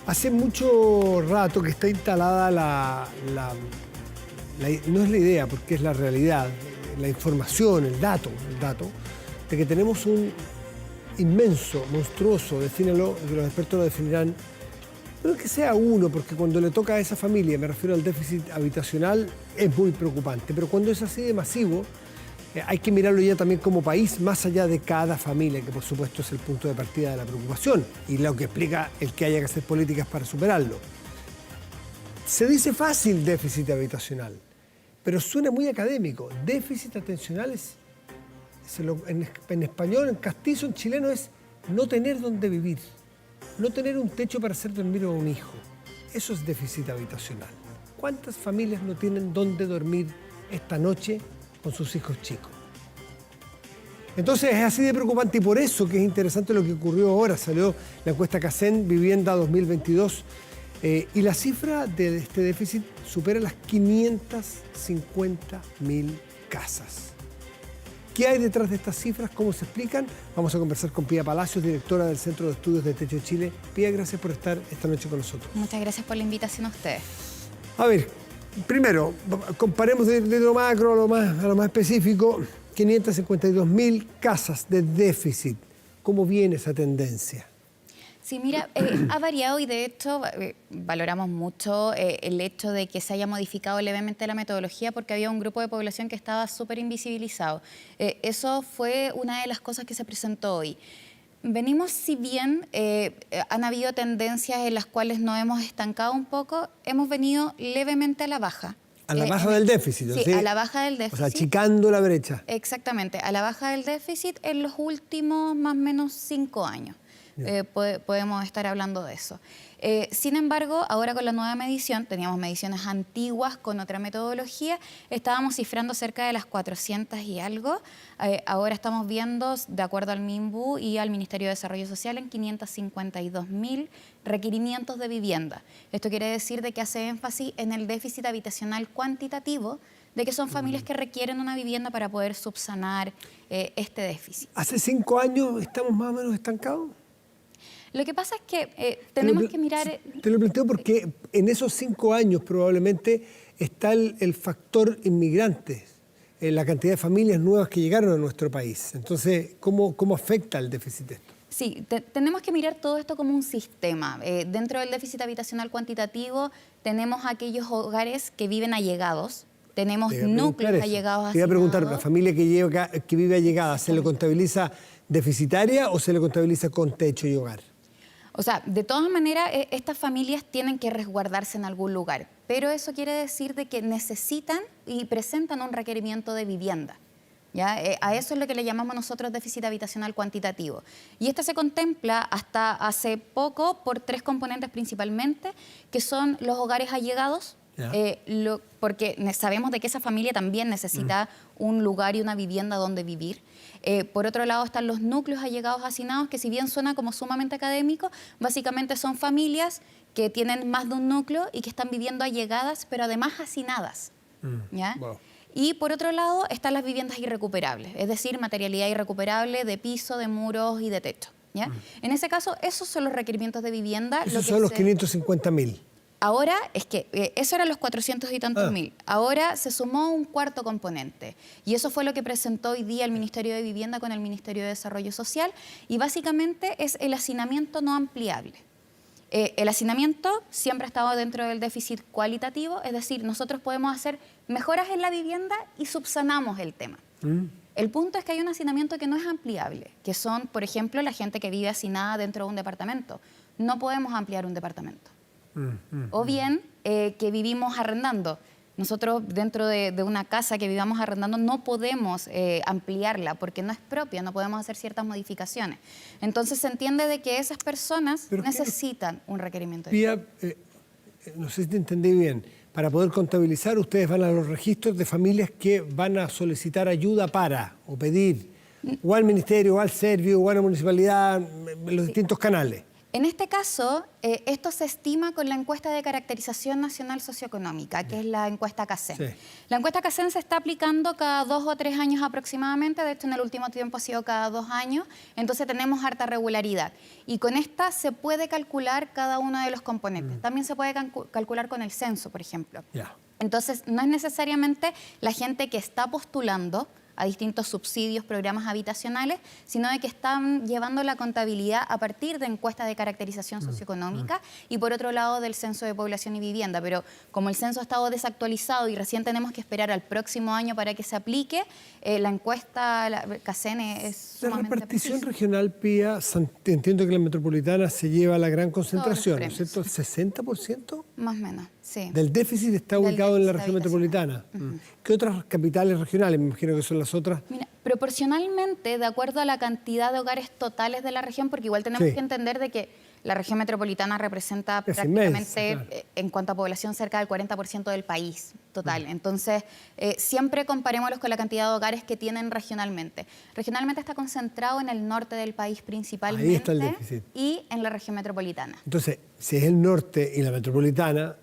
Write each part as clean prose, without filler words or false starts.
Hace mucho rato que está instalada no es la idea, porque es la realidad, la información, el dato, de que tenemos un inmenso, monstruoso, defínelo, que los expertos lo definirán, no es que sea uno, porque cuando le toca a esa familia, me refiero al déficit habitacional, es muy preocupante, pero cuando es así de masivo, hay que mirarlo ya también como país, más allá de cada familia, que por supuesto es el punto de partida de la preocupación y lo que explica el que haya que hacer políticas para superarlo. Se dice fácil déficit habitacional, pero suena muy académico. Déficit atencional en español, en castizo, en chileno es no tener dónde vivir, no tener un techo para hacer dormir a un hijo. Eso es déficit habitacional. ¿Cuántas familias no tienen dónde dormir esta noche con sus hijos chicos? Entonces es así de preocupante y por eso que es interesante lo que ocurrió ahora. Salió la encuesta CACEN Vivienda 2022 y la cifra de este déficit supera las 550.000 casas. ¿Qué hay detrás de estas cifras? ¿Cómo se explican? Vamos a conversar con Pía Palacios, directora del Centro de Estudios de Techo Chile. Pía, gracias por estar esta noche con nosotros. Muchas gracias por la invitación a ustedes. A ver, primero, comparemos de lo macro a lo más específico. 552.000 casas de déficit. ¿Cómo viene esa tendencia? Sí, mira, ha variado y de hecho valoramos mucho el hecho de que se haya modificado levemente la metodología porque había un grupo de población que estaba súper invisibilizado. Eso fue una de las cosas que se presentó hoy. Venimos, si bien han habido tendencias en las cuales nos hemos estancado un poco, hemos venido levemente a la baja. A la baja del déficit, sí, a la baja del déficit. O sea, achicando la brecha. Exactamente, a la baja del déficit en los últimos más o menos 5 años. Podemos estar hablando de eso. Sin embargo, ahora con la nueva medición, teníamos mediciones antiguas con otra metodología, estábamos cifrando cerca de las 400 y algo. Ahora estamos viendo, de acuerdo al MIMBU y al Ministerio de Desarrollo Social, en 552.000 requerimientos de vivienda. Esto quiere decir de que hace énfasis en el déficit habitacional cuantitativo, de que son familias que requieren una vivienda para poder subsanar este déficit. ¿Hace 5 años estamos más o menos estancados? Lo que pasa es que tenemos que mirar... Te lo planteo porque en esos 5 años probablemente está el factor inmigrantes, la cantidad de familias nuevas que llegaron a nuestro país. Entonces, ¿cómo afecta el déficit esto? Sí, tenemos que mirar todo esto como un sistema. Dentro del déficit habitacional cuantitativo tenemos aquellos hogares que viven allegados, tenemos núcleos allegados hacinados. Te iba a preguntar, ¿la familia que vive allegada se le contabiliza deficitaria o se le contabiliza con techo y hogar? O sea, de todas maneras, estas familias tienen que resguardarse en algún lugar, pero eso quiere decir de que necesitan y presentan un requerimiento de vivienda. ¿Ya? A eso es lo que le llamamos nosotros déficit habitacional cuantitativo. Y este se contempla hasta hace poco por 3 componentes principalmente, que son los hogares allegados, porque sabemos de que esa familia también necesita un lugar y una vivienda donde vivir. Por otro lado están los núcleos allegados hacinados, que si bien suena como sumamente académico, básicamente son familias que tienen más de un núcleo y que están viviendo allegadas, pero además hacinadas. ¿Ya? Wow. Y por otro lado están las viviendas irrecuperables, es decir, materialidad irrecuperable de piso, de muros y de techo. ¿Ya? En ese caso, esos son los requerimientos de vivienda. Esos son los 550.000. Ahora, es que eso eran los 400 y tantos mil. Ahora se sumó un cuarto componente. Y eso fue lo que presentó hoy día el Ministerio de Vivienda con el Ministerio de Desarrollo Social. Y básicamente es el hacinamiento no ampliable. El hacinamiento siempre ha estado dentro del déficit cualitativo. Es decir, nosotros podemos hacer mejoras en la vivienda y subsanamos el tema. El punto es que hay un hacinamiento que no es ampliable. Que son, por ejemplo, la gente que vive hacinada dentro de un departamento. No podemos ampliar un departamento. O bien que vivimos arrendando. Nosotros dentro de una casa que vivamos arrendando no podemos ampliarla porque no es propia, no podemos hacer ciertas modificaciones. Entonces se entiende de que esas personas necesitan un requerimiento de vivienda. No sé si te entendí bien. Para poder contabilizar, ustedes van a los registros de familias que van a solicitar ayuda o pedir, o al ministerio, o al Servio, o a la municipalidad, en los distintos canales. En este caso, esto se estima con la encuesta de caracterización nacional socioeconómica, que es la encuesta CACEN. Sí. La encuesta CACEN se está aplicando cada 2 o 3 años aproximadamente, de hecho en el último tiempo ha sido cada 2 años, entonces tenemos harta regularidad. Y con esta se puede calcular cada uno de los componentes. También se puede calcular con el censo, por ejemplo. Ya. Entonces, no es necesariamente la gente que está postulando a distintos subsidios, programas habitacionales, sino de que están llevando la contabilidad a partir de encuestas de caracterización socioeconómica y por otro lado del censo de población y vivienda. Pero como el censo ha estado desactualizado y recién tenemos que esperar al próximo año para que se aplique, la encuesta CACEN es La sumamente repartición precisa. regional, Pía, entiendo que la metropolitana se lleva la gran Todos concentración, ¿no los es cierto? ¿El 60%? Más o menos, sí. Del déficit está Del ubicado en la déficit región metropolitana. ¿Qué otras capitales regionales? Me imagino que son las otras. Mira, proporcionalmente, de acuerdo a la cantidad de hogares totales de la región, porque igual tenemos Sí. que entender de que la región metropolitana representa Es prácticamente, inmensa, claro. en cuanto a población, cerca del 40% del país total. Entonces, siempre comparémoslos con la cantidad de hogares que tienen regionalmente. Regionalmente está concentrado en el norte del país principalmente. Ahí está el déficit. Y en la región metropolitana. Entonces, si es el norte y la metropolitana,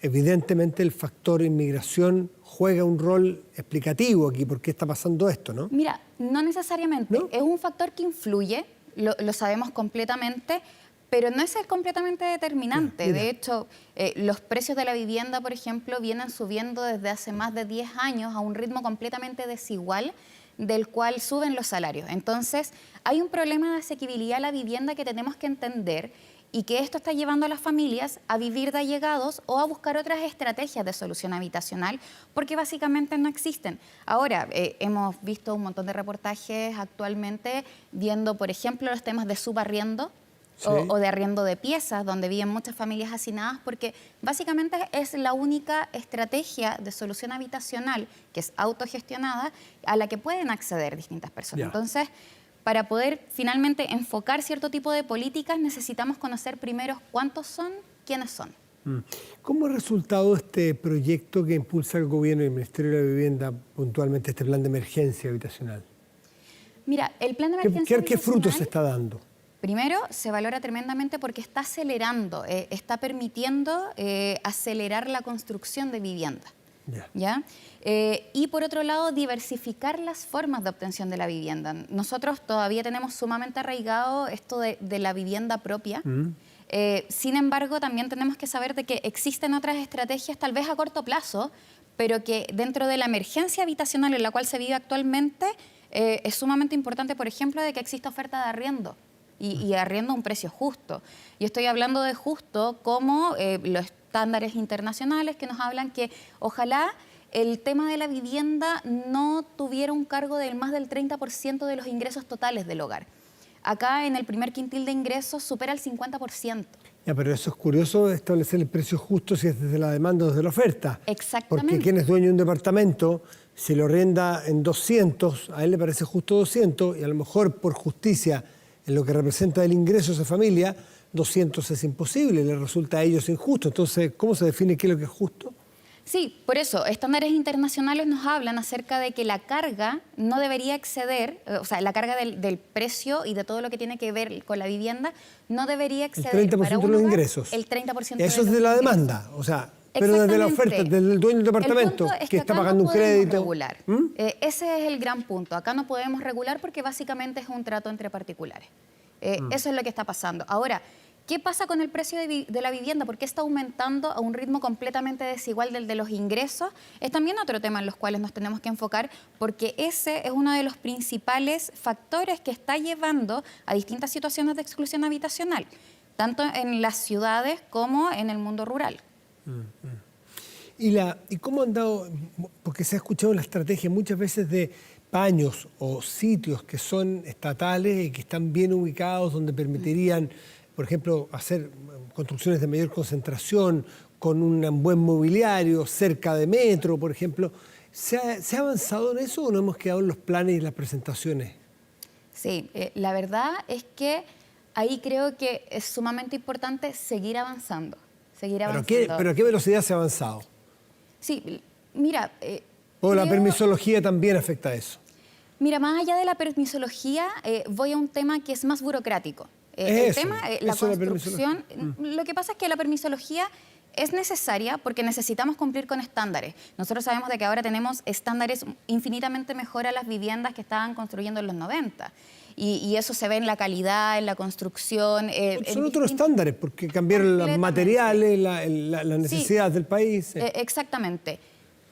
evidentemente el factor inmigración juega un rol explicativo aquí. ¿Por qué está pasando esto, no? Mira, no necesariamente. ¿No? Es un factor que influye, lo sabemos completamente, pero no es el completamente determinante. Mira. De hecho, los precios de la vivienda, por ejemplo, vienen subiendo desde hace más de 10 años a un ritmo completamente desigual del cual suben los salarios. Entonces, hay un problema de asequibilidad a la vivienda que tenemos que entender y que esto está llevando a las familias a vivir de allegados o a buscar otras estrategias de solución habitacional porque básicamente no existen. Ahora, hemos visto un montón de reportajes actualmente viendo, por ejemplo, los temas de subarriendo, Sí. o de arriendo de piezas, donde viven muchas familias hacinadas, porque básicamente es la única estrategia de solución habitacional que es autogestionada a la que pueden acceder distintas personas. Ya. Entonces, para poder finalmente enfocar cierto tipo de políticas, necesitamos conocer primero cuántos son, quiénes son. ¿Cómo ha resultado este proyecto que impulsa el gobierno y el Ministerio de la Vivienda, puntualmente este plan de emergencia habitacional? Mira, el plan de emergencia ¿Qué frutos se habitacional, está dando? primero, se valora tremendamente porque está acelerando, está permitiendo acelerar la construcción de vivienda. Ya. ¿Ya? Y por otro lado, diversificar las formas de obtención de la vivienda. Nosotros todavía tenemos sumamente arraigado esto de la vivienda propia. Sin embargo, también tenemos que saber de que existen otras estrategias, tal vez a corto plazo, pero que dentro de la emergencia habitacional en la cual se vive actualmente, es sumamente importante, por ejemplo, de que exista oferta de arriendo. Y arriendo a un precio justo. Y estoy hablando de justo como los estándares internacionales que nos hablan que ojalá el tema de la vivienda no tuviera un cargo del más del 30% de los ingresos totales del hogar. Acá en el primer quintil de ingresos supera el 50%. Ya, pero eso es curioso, establecer el precio justo si es desde la demanda o desde la oferta. Exactamente. Porque quien es dueño de un departamento, si lo arrienda en 200, a él le parece justo 200 y a lo mejor por justicia en lo que representa el ingreso de esa familia, 200 es imposible, le resulta a ellos injusto. Entonces, ¿cómo se define qué es lo que es justo? Sí, por eso, estándares internacionales nos hablan acerca de que la carga no debería exceder, o sea, la carga del precio y de todo lo que tiene que ver con la vivienda no debería exceder El 30% para de un los hogar, ingresos. El 30% Eso es los de la ingresos. demanda, o sea, pero desde la oferta, Exactamente. desde el dueño del departamento, El punto es que está acá pagando no un podemos crédito. regular. Ese es el gran punto. Acá no podemos regular porque básicamente es un trato entre particulares. Eso es lo que está pasando. Ahora, ¿qué pasa con el precio de la vivienda? ¿Por qué está aumentando a un ritmo completamente desigual del de los ingresos? Es también otro tema en los cuales nos tenemos que enfocar porque ese es uno de los principales factores que está llevando a distintas situaciones de exclusión habitacional, tanto en las ciudades como en el mundo rural. ¿Y cómo han dado? Porque se ha escuchado la estrategia muchas veces de paños o sitios que son estatales y que están bien ubicados, donde permitirían, por ejemplo, hacer construcciones de mayor concentración, con un buen mobiliario, cerca de metro, por ejemplo. ¿Se ha avanzado en eso o no hemos quedado en los planes y las presentaciones? Sí, la verdad es que ahí creo que es sumamente importante seguir avanzando. ¿Pero a qué velocidad se ha avanzado? Sí, mira... ¿O la creo- permisología también afecta a eso? Mira, más allá de la permisología, voy a un tema que es más burocrático. El Eso, tema, la eso de la construcción, lo que pasa es que la permisología es necesaria porque necesitamos cumplir con estándares. Nosotros sabemos de que ahora tenemos estándares infinitamente mejor a las viviendas que estaban construyendo en los 90. Y eso se ve en la calidad, en la construcción. Son otros estándares porque cambiaron los materiales, las necesidades del país. Exactamente.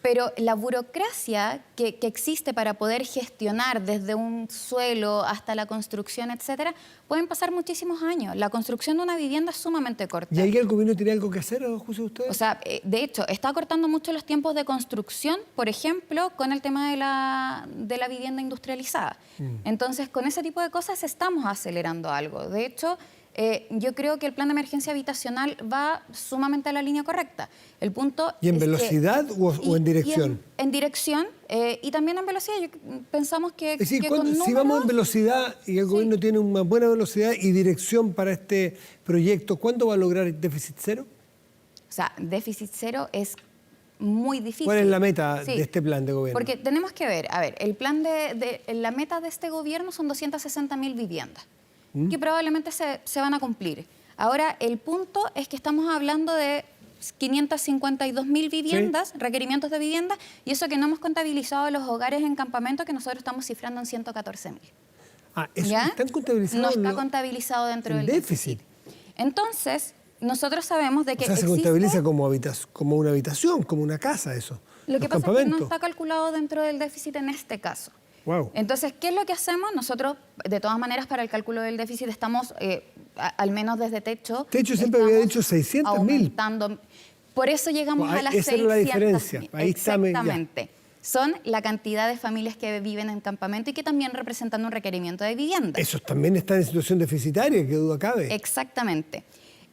Pero la burocracia que existe para poder gestionar desde un suelo hasta la construcción, etcétera, pueden pasar muchísimos años. La construcción de una vivienda es sumamente corta. ¿Y ahí el gobierno tiene algo que hacer, José, usted? O sea, de hecho, está acortando mucho los tiempos de construcción, por ejemplo, con el tema de la vivienda industrializada. Entonces, con ese tipo de cosas estamos acelerando algo. De hecho, yo creo que el plan de emergencia habitacional va sumamente a la línea correcta. El punto ¿Y en es velocidad o en dirección? En dirección y también en velocidad. Pensamos que, Es decir, que con si números, vamos en velocidad y el gobierno tiene una buena velocidad y dirección para este proyecto, ¿cuándo va a lograr el déficit cero? O sea, déficit cero es muy difícil. ¿Cuál es la meta de este plan de gobierno? Porque tenemos que ver, el plan la meta de este gobierno son 260.000 viviendas. Que probablemente se van a cumplir. Ahora, el punto es que estamos hablando de 552.000 viviendas, requerimientos de vivienda, y eso que no hemos contabilizado los hogares en campamento, que nosotros estamos cifrando en 114.000. ¿Eso están contabilizados? No está contabilizado dentro del déficit. Entonces, nosotros sabemos de que se contabiliza como una habitación, como una casa, eso. Lo que pasa es que no está calculado dentro del déficit en este caso. Wow. Entonces, ¿qué es lo que hacemos? Nosotros, de todas maneras, para el cálculo del déficit estamos, al menos desde Techo... Techo siempre había dicho 600.000. Por eso llegamos a las 600.000. Esa era la diferencia. Ahí exactamente. Son la cantidad de familias que viven en campamento y que también representan un requerimiento de vivienda. Esos también están en situación deficitaria, que duda cabe. Exactamente.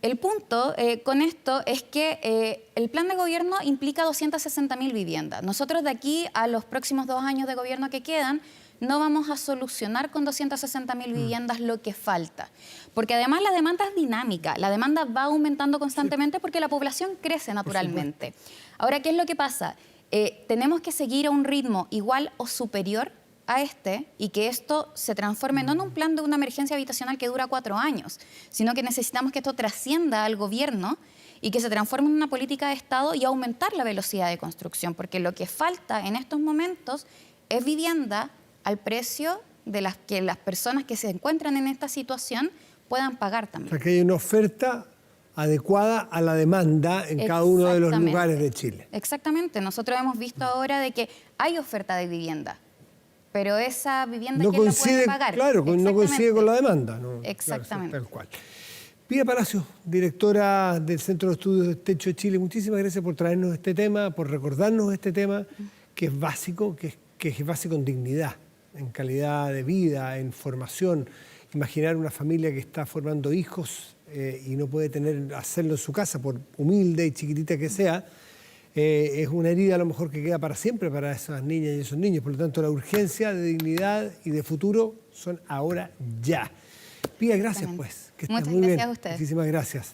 El punto con esto es que el plan de gobierno implica 260.000 viviendas. Nosotros de aquí a los próximos 2 años de gobierno que quedan, no vamos a solucionar con 260.000 viviendas lo que falta. Porque además la demanda es dinámica, la demanda va aumentando constantemente porque la población crece naturalmente. Ahora, ¿qué es lo que pasa? Tenemos que seguir a un ritmo igual o superior a y que esto se transforme no en un plan de una emergencia habitacional que dura 4 años, sino que necesitamos que esto trascienda al gobierno y que se transforme en una política de Estado y aumentar la velocidad de construcción, porque lo que falta en estos momentos es vivienda al precio de las que las personas que se encuentran en esta situación puedan pagar también. O sea, que hay una oferta adecuada a la demanda en cada uno de los lugares de Chile. Exactamente. Nosotros hemos visto ahora de que hay oferta de vivienda, pero esa vivienda no ¿quién coincide, la puede pagar? Claro, no coincide con la demanda. ¿no? Exactamente. Claro, tal cual. Pía Palacio, directora del Centro de Estudios de Techo de Chile, muchísimas gracias por traernos este tema, por recordarnos este tema que es básico, que es básico en dignidad, en calidad de vida, en formación. Imaginar una familia que está formando hijos y no puede hacerlo en su casa, por humilde y chiquitita que sea, es una herida a lo mejor que queda para siempre para esas niñas y esos niños. Por lo tanto, la urgencia de dignidad y de futuro son ahora ya. Pía, gracias pues. Que estés muy bien. Muchas gracias a ustedes. Muchísimas gracias.